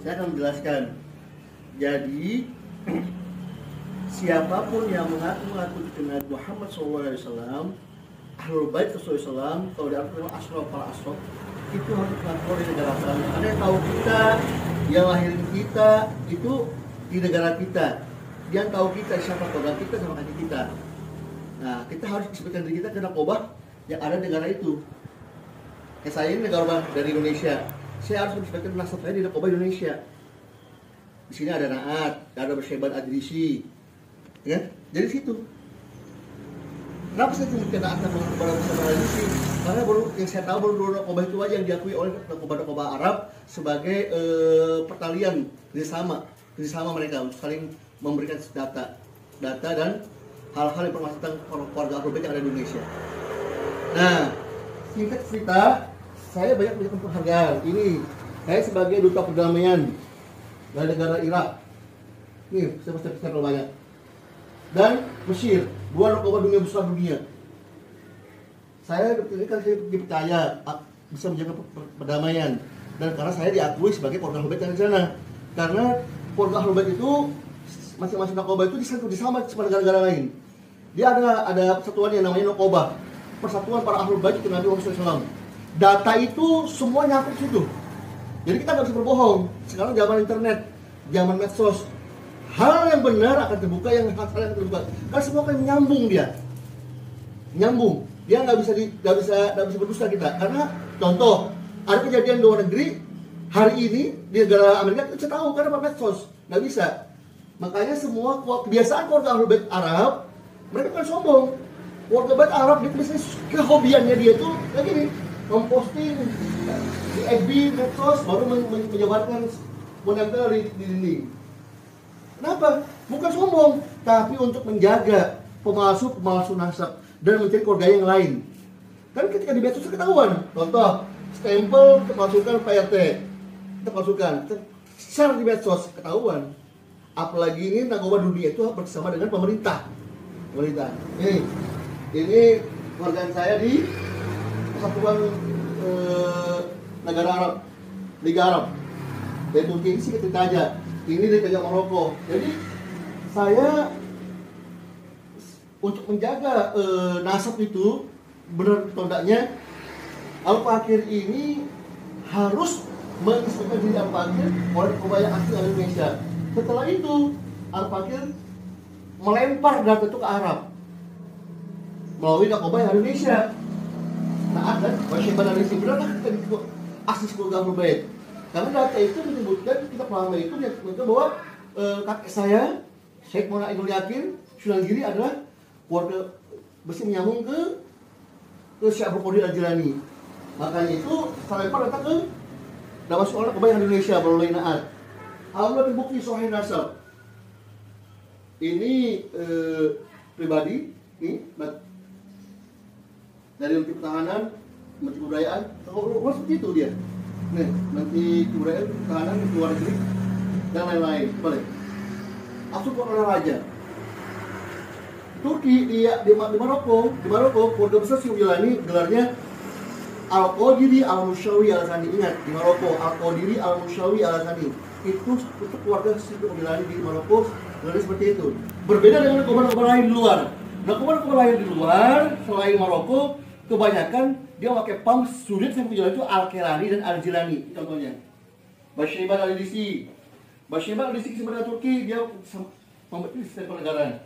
Saya akan menjelaskan. Jadi siapapun yang mengaku Nabi Muhammad SAW, Ahlul Bait Rasulullah SAW, kalau diartikan asrof para asrof, itu harus dilakukan di negara asalnya. Karena yang tahu kita, yang lahirin kita itu di negara kita. Dia yang tahu kita siapa keluarga kita sama kaki kita. Nah, kita harus disebutkan diri kita ke nakobah yang ada di negara itu. Kayak saya ini negara dari Indonesia, saya harus disebutkan nasab saya di nakobah Indonesia. Di sini ada Naat, ada Bersyaiban Adrisi, ya, dari situ. Kenapa saya sebutkan Naat sama Bersyaiban Adrisi? Karena baru yang saya tahu baru dua nakobah itu aja yang diakui oleh nakobah Arab sebagai pertalian kerjasama mereka untuk saling memberikan data dan hal-hal informasi tentang keluarga Ahlul Bait yang ada di Indonesia. Nah, singkat cerita, saya banyak mendapatkan penghargaan. Ini saya sebagai duta perdamaian dari negara Irak. Nih, saya pasti banyak. Dan Mesir, dua nakobah dunia besar dunia. Saya dipercaya bisa menjaga perdamaian, dan karena saya diakui sebagai keluarga Ahlul Bait yang di sana. Karena keluarga Ahlul Bait itu masing-masing nakobah itu disentuh sama negara-negara lain. Dia ada persatuan yang namanya nakobah, persatuan para Ahlul Bait Nabi Muhammad SAW. Data itu semua nyangkut situ. Jadi kita nggak bisa berbohong. Sekarang zaman internet, zaman medsos, hal yang benar akan terbuka, yang salah akan terbuka. Karena semua akan nyambung nyambung. Dia nggak bisa berdusta kita. Karena contoh, ada kejadian di luar negeri hari ini di negara Amerika kita tahu karena medsos, nggak bisa. Makanya semua kebiasaan keluarga Ahlul Bait Arab, mereka kan sombong. Keluarga Bait Arab itu biasanya kehobiannya dia tuh kayak gini, memposting di FB, medsos, baru menyebarkan, menempel di dinding. Kenapa? Bukan sombong, tapi untuk menjaga pemalsu nasab dan mencari keluarga yang lain. Kan ketika di medsos ketahuan, contoh stempel kemasukan PRT, kita masukkan, share di medsos ketahuan. Apalagi ini nakobah dunia itu bersama dengan pemerintah. Ini keluarga saya di Persatuan Negara Arab, Liga Arab. Dari Turki ini sih kita aja. Ini dari Maroko. Jadi saya untuk menjaga nasab itu benar tondaknya, Al-Fakir ini harus mengistilahkan diri Al-Fakir oleh nakobah yang asli Indonesia. Setelah itu Al-Fakir melempar data itu ke Arab melalui nakobah yang Indonesia. Nah, kan Bersyaiban Adrisi berapa kita asli keluarga Ahlul Bait. Karena data itu menyebutkan kita pelama itu menyebutkan bahwa kakek saya Syekh Maulana Ainul Yakin Sunan Giri adalah keluarga besi menyambung ke Syekh Abdul Qadir Al-Jilani. Makanya itu saya lempar data ke masuk oleh nakobah yang Indonesia melalui Naat. Alhamdulillah terbukti sahih nasab. Ini pribadi, ini dari Menteri Pertahanan, Menteri Kebudayaan, seperti itu dia. Nih, Menteri Kebudayaan, Pertahanan, Luar Negeri, dan lain-lain. Balik. Asuh oleh Raja. Turki di Maroko, keluarga besar Syekh Jilani gelarnya Al-Qadiri Al-Musyawi Al-Sani. Ingat, di Maroko Al-Qadiri Al-Musyawi Al-Sani. Itu keluarga Syekh Jilani di Maroko gelarnya seperti itu. Berbeda dengan nakobah lain di luar. Nakobah lain di luar selain Maroko kebanyakan dia pakai pam sulit yang Jilani itu Al-Kelani dan Al-Jilani contohnya. Bersyaiban Adrisi sebenarnya Turki dia membuat sistem pernegaraan.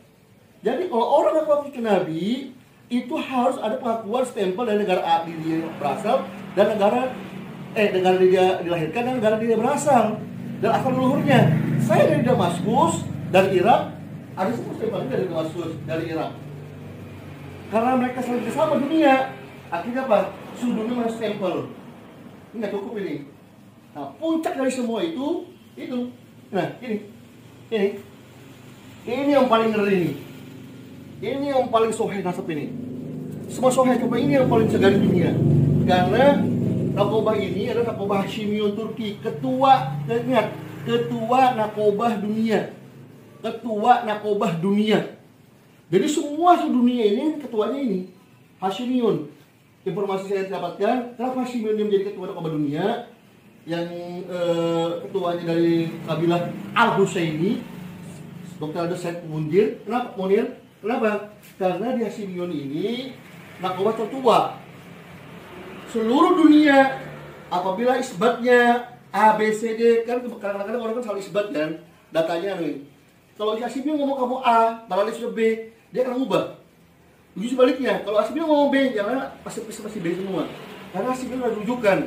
Jadi kalau orang ngaku ke Nabi itu harus ada pengakuan stempel dari negara dia berasal dan negara dia dilahirkan dan negara dia berasal dan asal leluhurnya. Saya dari Damaskus, dari Irak, ada semua stempelnya dari Damaskus, dari Irak. Karena mereka saling bersama dunia, akhirnya apa? Sudah dunia mana stempel. Ini nggak cukup ini. Nah, puncak dari semua itu. Nah, ini yang paling ngeri nih. Ini yang paling soheh nasab ini. Semua soheh coba ini yang paling segar di dunia. Karena nakobah ini adalah nakobah Hashimiyun Turki, ketua nakobah dunia. Ketua nakobah dunia. Jadi semua dunia ini ketuanya ini Hashimiyun. Informasi saya dapatkan, kenapa Hashimiyun menjadi ketua nakobah dunia? yang ketuanya dari kabilah Al-Husaini, Dr. Said Munir. Kenapa Munir? Kenapa? Karena di Hashimiyun ini narkoba tertua. Seluruh dunia apabila isbatnya A, B, C, D, kan kadang-kadang orang kan selalu isbat kan datanya nih. Kalau Hashimiyun ngomong kamu A, Balali sudah B, dia akan mengubah. Begitu sebaliknya, kalau Hashimiyun ngomong B, jangan pasti B semua. Karena Hashimiyun ada rujukan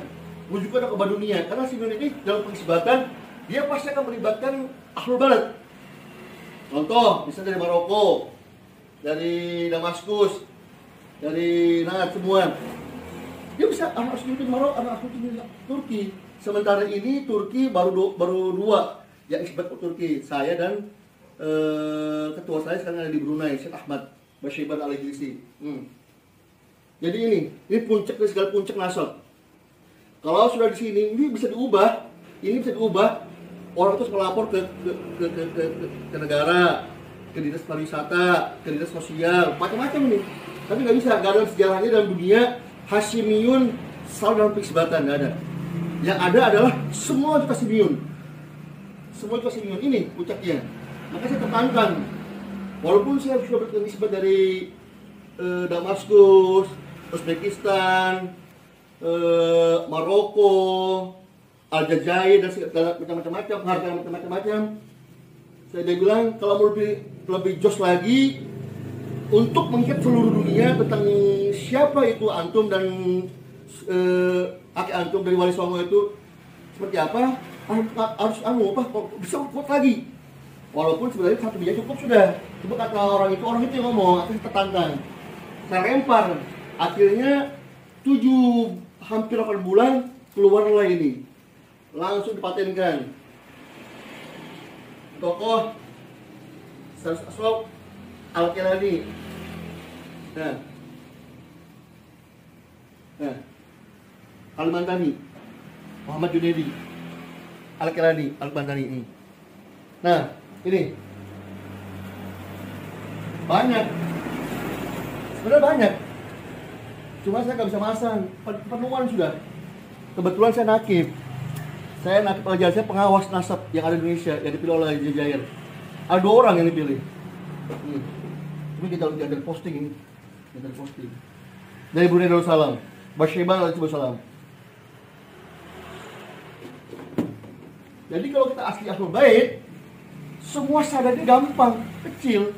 narkoba dunia. Karena Hashimiyun ini dalam pengisbatan dia pasti akan melibatkan ahlul balad. Contoh, misalnya dari Maroko, dari Damaskus, dari Najd semua. Dia bisa anak asli Maroko, anak asli Turki. Sementara ini Turki baru dua yang isbat ke Turki. Saya dan ketua saya sekarang ada di Brunei, Syed Ahmad Bashiban Al-Ighlisi. Jadi ini puncak dari segala puncak nasab. Kalau sudah di sini, ini bisa diubah. Orang terus melapor ke negara, ke dinas pariwisata, ke dinas sosial, macam-macam ini. Tapi nggak bisa, nggak ada sejarahnya dalam dunia Hashimiyun selalu dalam pengisbatan, nggak ada. Yang ada adalah semua itu Hashimiyun. Semua itu Hashimiyun, ini puncaknya. Maka saya tertantang. Walaupun saya sudah bernisbat dari Damaskus, Uzbekistan, Maroko, Aljazair dan segala macam-macam, penghargaan macam-macam. Saya bilang kalau mau lebih jos lagi untuk mengikat seluruh dunia tentang siapa itu antum dan kakek antum dari Wali Songo itu seperti apa, harus bisa kuat lagi. Walaupun sebenarnya satu biji cukup sudah. Coba kata orang itu yang ngomong, aku tertantang. Saya lempar. Akhirnya hampir 8 bulan keluarlah ini. Langsung dipatenkan. Tokoh Syarif Aswad Al-Kilani. Nah, Al-Mantani, Muhammad Junaidi, Al-Kilani, Al-Mantani ini. Nah, ini banyak, sebenarnya banyak. Cuma saya nggak bisa masang, penuhan sudah. Kebetulan saya nakib pelajar saya pengawas nasab yang ada di Indonesia yang dipilih oleh Jajair. Ada 2 orang yang dipilih. Ini kita ada posting ini, dari Brunei Darussalam, Bashiban Al-Darussalam. Jadi kalau kita asli Ahlul Bait, semua sadarnya gampang, kecil.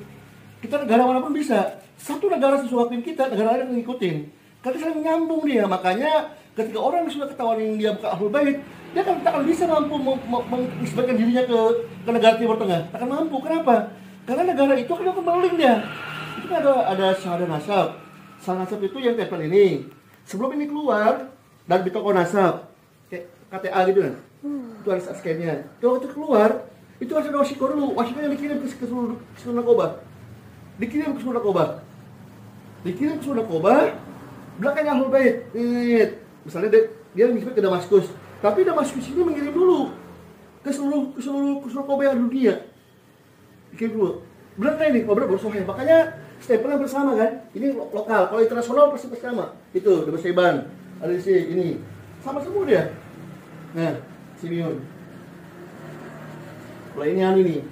Kita negara manapun bisa. Satu negara sesuapin kita, negara lain ngikutin. Karena saling menyambung dia. Makanya ketika orang sudah ketahuan dia bukan Ahlul Bait, dia akan bisa mampu mengisbatkan dirinya ke negara Timur Tengah. Akan mampu. Kenapa? Karena negara itu akan kembali dia. Itu kan ada syahadah nasab. Syahadah nasab itu yang tempel ini. Sebelum ini keluar dan di toko nasab, kayak KTA gitu kan. Itu ada scan-nya. Kalau itu keluar, itu harus ada wasiko dulu. Wasikonya dikirim ke seluruh narkoba. Dikirim ke seluruh narkoba. Belakangnya Ahlul Bait. Misalnya dia ngisbat ke Damaskus. Tapi Damaskus ini mengirim dulu ke seluruh narkoba yang ada di dunia. Dikirim dulu. Belakang ini, kalau baru soheh. Makanya stempelnya bersama kan. Ini lokal. Kalau internasional pasti bersama. Itu Dr. Seban. Ada di sini. Ini sama semua dia. Nah, Hashimiyun. Kalau ini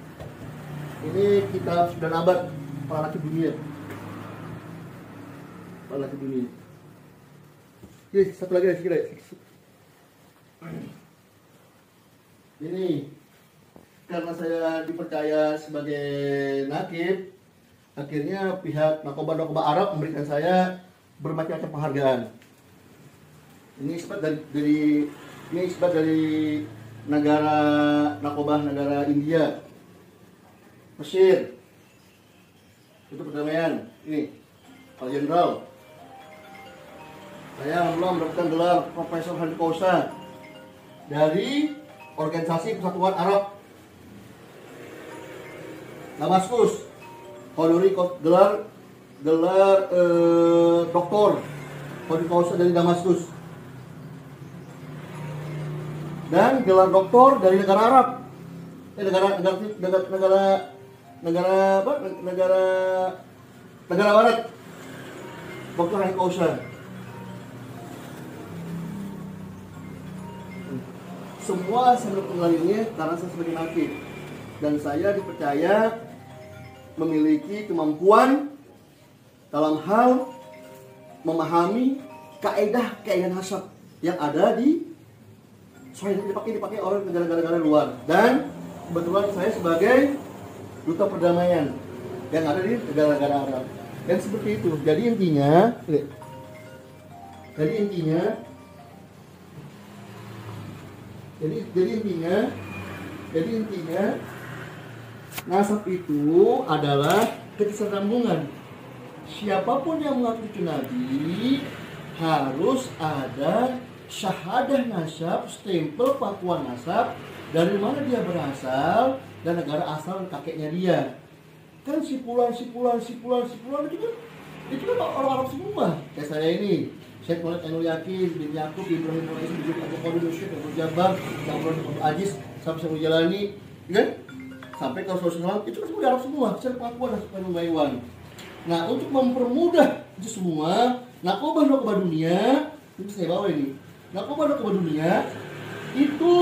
ini kitab 9 abad para laki dunia. Ini satu lagi kira. Ini karena saya dipercaya sebagai nakib, akhirnya pihak narkoba Arab memberikan saya bermacam-macam penghargaan. Ini isbat dari negara narkoba negara India, Mesir. Itu perdamaian. Ini Pak Jenderal. Saya alhamdulillah mendapatkan gelar Profesor Khalid Kausa dari Organisasi Persatuan Arab Damaskus. Honorary gelar doktor Khalid Kausa dari Damaskus. Dan gelar doktor dari negara Arab. Negara Barat. Doktor Khalid Kausa. semua saya melakukan ini karena saya sebagai napi dan saya dipercaya memiliki kemampuan dalam hal memahami kaidah nasab yang ada di soal yang dipakai oleh negara-negara luar. Dan kebetulan saya sebagai duta perdamaian yang ada di negara-negara Arab. Dan seperti itu. Jadi intinya nasab itu adalah ketersambungan. Siapapun yang mengaku cucu Nabi harus ada syahadah nasab, stempel pengakuan nasab dari mana dia berasal dan negara asal kakeknya dia. Kan sipulan itu kan orang Arab semua. Kayak saya ini, Syekh Maulid Ainul Yakin bin Yakub Ibrahim Qais bin Abu Qadir Syekh Abu Jabbar, Abu Aziz sampai Syekh Jalani, kan? Sampai ke Rasulullah itu kan semua Arab semua, secara pengakuan dan secara baywan. Nah, untuk mempermudah itu semua, nakobah dunia, itu saya bawa ini. Nakobah dunia itu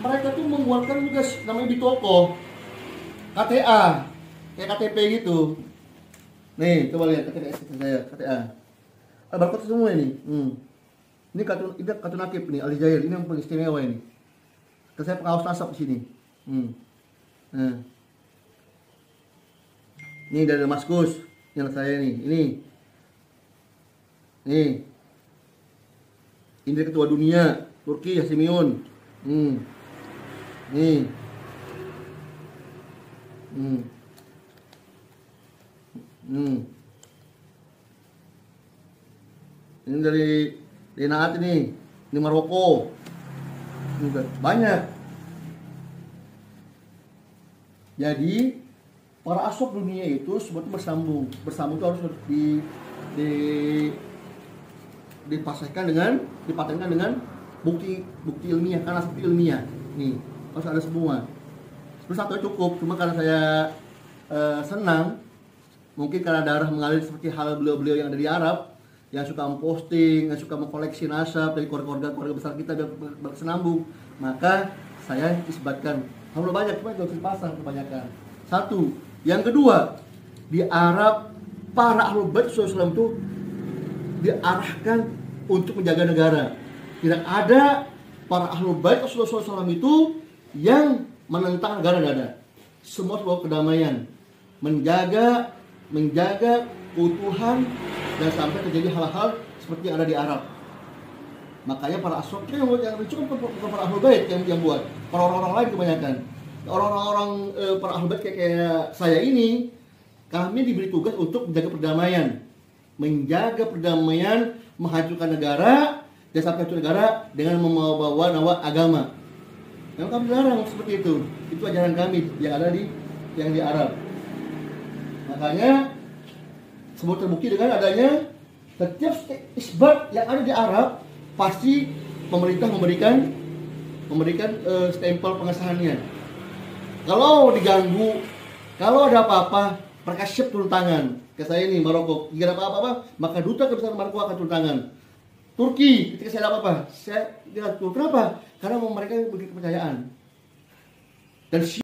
mereka tuh mengeluarkan juga namanya di toko KTA, kayak KTP gitu. Nih, coba lihat KTP saya, KTA. Barcode semua ini. Ini kartu nakib nih, Ali Jair. Ini yang paling istimewa ini. Saya pengawas nasab di sini. Nah. Ini dari Damaskus yang saya ini. Nih. Ini dari ketua dunia Turki Yasimion. Nih. Ini dari Naat ini Maroko. Ini banyak. Jadi para aswab dunia itu sebetulnya bersambung itu harus dipatenkan dengan bukti ilmiah, karena bukti ilmiah nih harus ada semua. Terus satu cukup, cuma karena saya senang, mungkin karena darah mengalir seperti hal beliau-beliau yang ada di Arab, yang suka memposting, yang suka mengkoleksi nasab dari keluarga besar kita biar bersenambung, maka saya isbatkan. Alhamdulillah banyak, cuma tidak dipasang kebanyakan. Satu. Yang kedua, di Arab para Ahlul Bait SAW itu diarahkan untuk menjaga negara. Tidak ada para Ahlul Bait Rasulullah SAW itu yang menentang negara, tidak ada. Semua sebuah kedamaian, menjaga keutuhan dan sampai terjadi hal-hal seperti yang ada di Arab. Makanya para aswab itu yang cukup bukan para Ahlul Bait yang buat, para orang-orang lain kebanyakan. Orang-orang para Ahlul Bait kayak saya ini, kami diberi tugas untuk menjaga perdamaian, menghancurkan negara, dan sampai hancur negara dengan membawa nama agama. Memang kami larang seperti itu. Itu ajaran kami yang ada di Arab. Makanya semua terbukti dengan adanya setiap isbat yang ada di Arab, pasti pemerintah memberikan stempel pengesahannya. Kalau diganggu, kalau ada apa-apa, mereka siap turun tangan. Kayak saya ini Maroko, jika ada apa-apa, maka duta kebesaran Maroko akan turun tangan. Turki, ketika saya ada apa-apa, saya tidak turun. Kenapa? Karena mereka memiliki kepercayaan. Dan